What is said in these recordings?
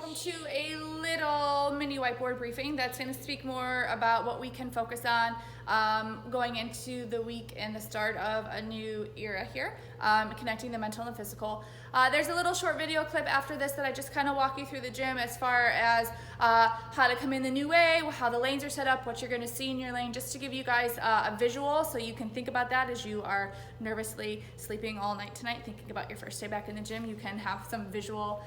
welcome to a little mini whiteboard briefing that's going to speak more about what we can focus on going into the week and the start of a new era here, connecting the mental and the physical. There's a little short video clip after this that I just kind of walk you through the gym as far as how to come in the new way, how the lanes are set up, what you're going to see in your lane, just to give you guys a visual so you can think about that as you are nervously sleeping all night tonight, thinking about your first day back in the gym. You can have some visual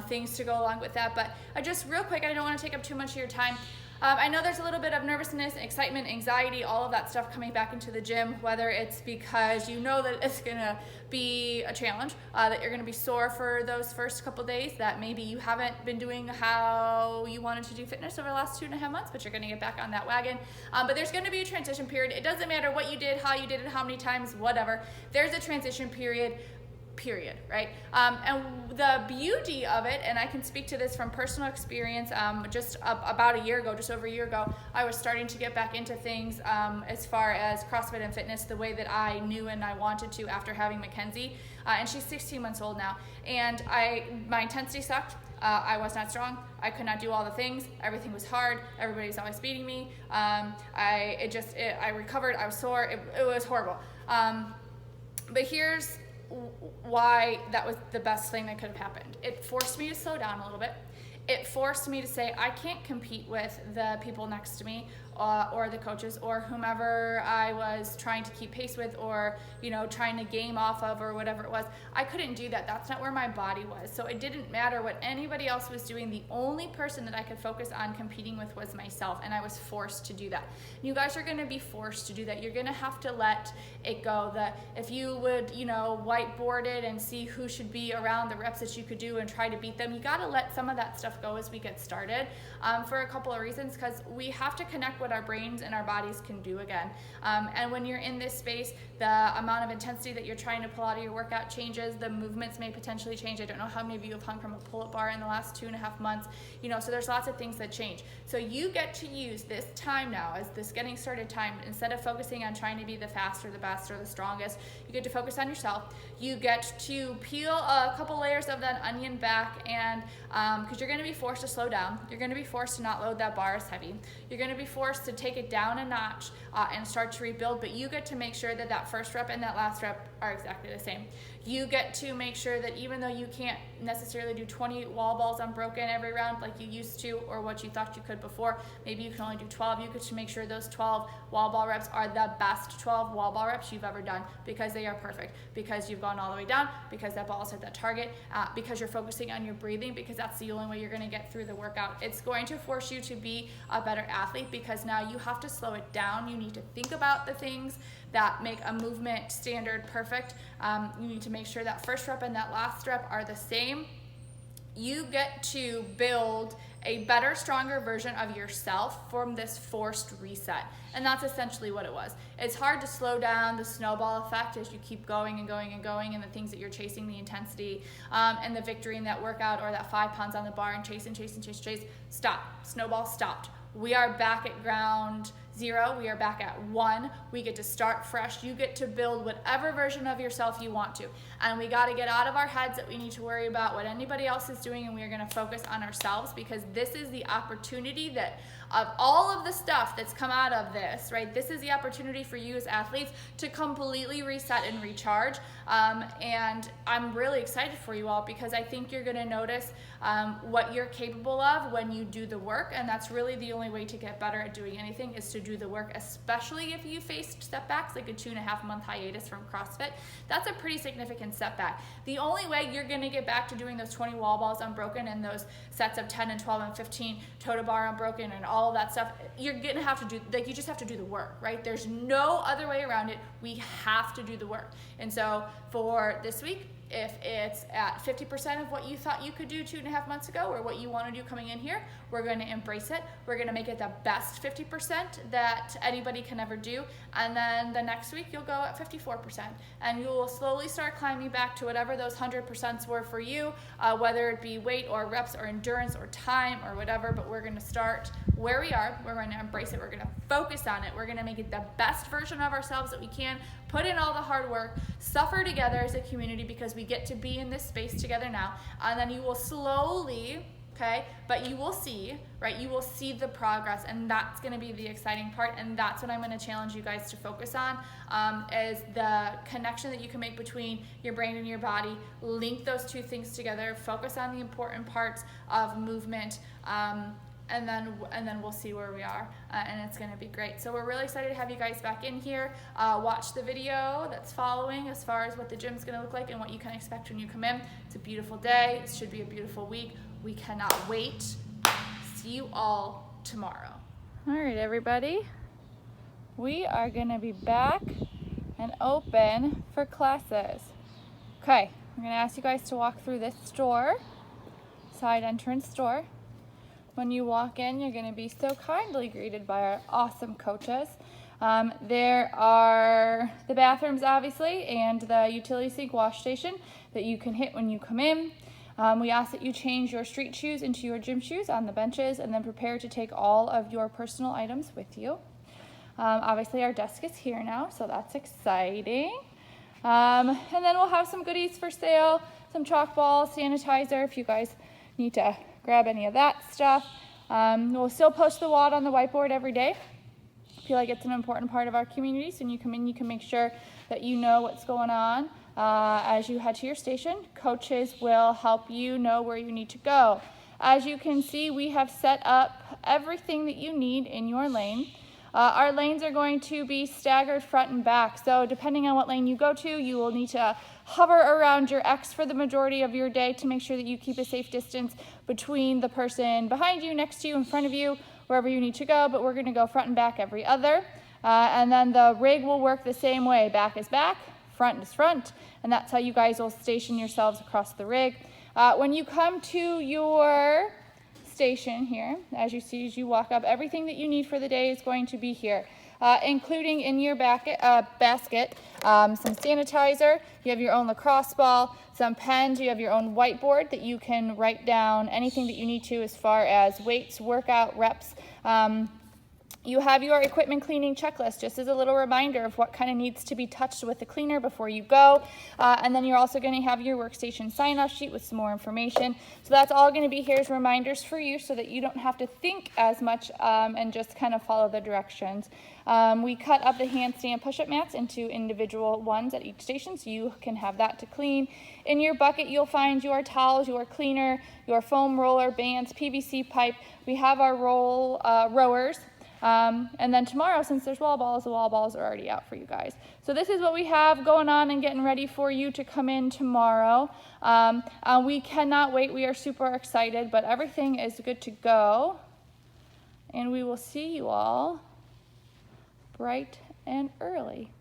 things to go along with that. But just real quick, I don't want to take up too much of your time. I know there's a little bit of nervousness, excitement, anxiety, all of that stuff coming back into the gym, whether it's because you know that it's going to be a challenge, that you're going to be sore for those first couple days, that maybe you haven't been doing how you wanted to do fitness over the last 2.5 months, but you're going to get back on that wagon. But there's going to be a transition period. It doesn't matter what you did, how you did it, how many times, whatever. There's a transition period, right? And the beauty of it, and I can speak to this from personal experience, just about a year ago, just over a year ago, I was starting to get back into things as far as CrossFit and fitness the way that I knew and I wanted to after having Mackenzie. And she's 16 months old now. And my intensity sucked. I was not strong. I could not do all the things. Everything was hard. Everybody was always beating me. I recovered. I was sore. It was horrible. But here's why that was the best thing that could have happened. It forced me to slow down a little bit. It forced me to say, I can't compete with the people next to me or the coaches or whomever I was trying to keep pace with or, trying to game off of or whatever it was. I couldn't do that. That's not where my body was. So it didn't matter what anybody else was doing. The only person that I could focus on competing with was myself, and I was forced to do that. You guys are going to be forced to do that. You're going to have to let it go. That if you would, whiteboard it and see who should be around the reps that you could do and try to beat them, you got to let some of that stuff go as we get started for a couple of reasons, because we have to connect what our brains and our bodies can do again. And when you're in this space, the amount of intensity that you're trying to pull out of your workout changes. The movements may potentially change. I don't know how many of you have hung from a pull-up bar in the last 2.5 months. So there's lots of things that change. So you get to use this time now as this getting started time. Instead of focusing on trying to be the fastest or the best or the strongest, you get to focus on yourself. You get to peel a couple layers of that onion back, and because you're going to be forced to slow down. You're going to be forced to not load that bar as heavy. You're going to be forced to take it down a notch and start to rebuild, but you get to make sure that that first rep and that last rep are exactly the same. You get to make sure that even though you can't necessarily do 20 wall balls unbroken every round like you used to or what you thought you could before, maybe you can only do 12. You get to make sure those 12 wall ball reps are the best 12 wall ball reps you've ever done, because they are perfect, because you've gone all the way down, because that ball's hit that target, because you're focusing on your breathing, because that's the only way you're going to get through the workout. It's going to force you to be a better athlete, because now you have to slow it down. You need to think about the things that make a movement standard perfect. You need to make sure that first rep and that last rep are the same. You get to build a better, stronger version of yourself from this forced reset. And that's essentially what it was. It's hard to slow down the snowball effect as you keep going and going and going, and the things that you're chasing, the intensity and the victory in that workout or that 5 pounds on the bar and chase. Stop. Snowball stopped. We are back at ground zero. We are back at 1. We get to start fresh. You get to build whatever version of yourself you want to. And we got to get out of our heads that we need to worry about what anybody else is doing, and we are going to focus on ourselves, because this is the opportunity that of all of the stuff that's come out of this, right? This is the opportunity for you as athletes to completely reset and recharge. And I'm really excited for you all, because I think you're going to notice what you're capable of when you do the work. And that's really the only way to get better at doing anything, is to do the work, especially if you faced setbacks like a 2.5 month hiatus from CrossFit. That's a pretty significant setback. The only way you're going to get back to doing those 20 wall balls unbroken and those sets of 10 and 12 and 15 toe to bar unbroken and all of that stuff, you're going to have to do, you just have to do the work, right? There's no other way around it. We have to do the work. And so for this week, if it's at 50% of what you thought you could do 2.5 months ago, or what you want to do coming in here, we're going to embrace it. We're going to make it the best 50% that anybody can ever do. And then the next week you'll go at 54%, and you will slowly start climbing back to whatever those 100% were for you, whether it be weight or reps or endurance or time or whatever. But we're going to start where we are. We're going to embrace it. We're going to focus on it. We're going to make it the best version of ourselves that we can, put in all the hard work, suffer together as a community, because we get to be in this space together now. And then you will slowly okay? But you will see, right? You will see the progress, and that's gonna be the exciting part, and that's what I'm gonna challenge you guys to focus on, is the connection that you can make between your brain and your body. Link those two things together, focus on the important parts of movement, and then we'll see where we are, and it's gonna be great. So we're really excited to have you guys back in here. Watch the video that's following as far as what the gym's gonna look like and what you can expect when you come in. It's a beautiful day, it should be a beautiful week. We cannot wait. See you all tomorrow. All right, everybody. We are gonna be back and open for classes. Okay, I'm gonna ask you guys to walk through this door, side entrance door. When you walk in, you're going to be so kindly greeted by our awesome coaches. There are the bathrooms, obviously, and the utility sink wash station that you can hit when you come in. We ask that you change your street shoes into your gym shoes on the benches and then prepare to take all of your personal items with you. Obviously, our desk is here now, so that's exciting. And then we'll have some goodies for sale, some chalk balls, sanitizer, if you guys need to grab any of that stuff. We'll still post the WOD on the whiteboard every day. I feel like it's an important part of our community, so when you come in, you can make sure that you know what's going on as you head to your station. Coaches will help you know where you need to go. As you can see, we have set up everything that you need in your lane. Our lanes are going to be staggered front and back, so depending on what lane you go to, you will need to hover around your X for the majority of your day to make sure that you keep a safe distance between the person behind you, next to you, in front of you, wherever you need to go, but we're gonna go front and back every other. And then the rig will work the same way. Back is back, front is front, and that's how you guys will station yourselves across the rig. When you come to your station here, as you see as you walk up, everything that you need for the day is going to be here, including in your basket some sanitizer. You have your own lacrosse ball, some pens, you have your own whiteboard that you can write down anything that you need to as far as weights, workout, reps. You have your equipment cleaning checklist, just as a little reminder of what kind of needs to be touched with the cleaner before you go. And then you're also going to have your workstation sign-off sheet with some more information. So that's all going to be here as reminders for you so that you don't have to think as much and just kind of follow the directions. We cut up the handstand push-up mats into individual ones at each station, so you can have that to clean. In your bucket, you'll find your towels, your cleaner, your foam roller, bands, PVC pipe. We have our rowers. And then tomorrow, since there's wall balls, the wall balls are already out for you guys. So this is what we have going on and getting ready for you to come in tomorrow. We cannot wait. We are super excited, but everything is good to go. And we will see you all bright and early.